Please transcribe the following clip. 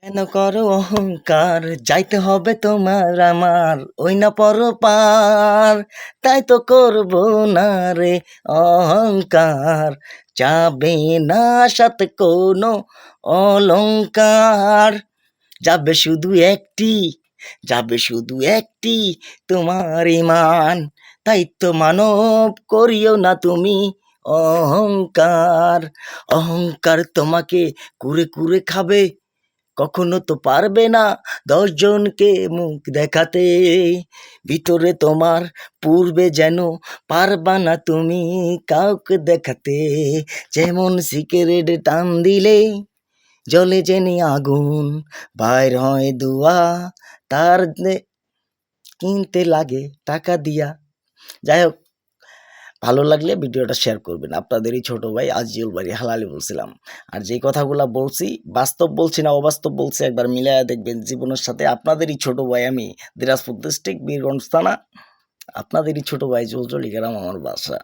কেন করো অহংকার, যাইতে হবে তোমার আমার ওই না পরপার। তাই তো করব না রে অহংকার, যাবে না সাথে কোনো অলংকার। যাবে শুধু একটি, যাবে শুধু একটি তোমার ইমান। তাই তো মানব করিও না তুমি অহংকার। অহংকার তোমাকে কুরে কুরে খাবে, কখনো তো পারবে না 10 জনকে মুখ দেখাতে। ভিতরে তোমার পূর্বে যেন পারবা না তুমি কাউকে দেখাতে। যেমন সিগারেট টান দিলে জ্বলে যেনি আগুন, বাইর হয় ধোঁয়া, তার কিনতে লাগে টাকা দিয়া। যাই হোক, ভালো লাগলে ভিডিওটা শেয়ার করবেন। আপনাদেরই ছোট ভাই আজিজুল বাড়ি হালালি বলছিলাম। আর যে কথাগুলা বলছি বাস্তব বলছি না অবাস্তব বলছি একবার মিলায়া দেখবেন জীবনের সাথে। আপনাদেরই ছোট ভাই আমি, দিনাজপুর ডিস্ট্রিক্ট, বীরগঞ্জ থানা। আপনাদেরই ছোট ভাই জলজলি গ্রাম আমার বাসা।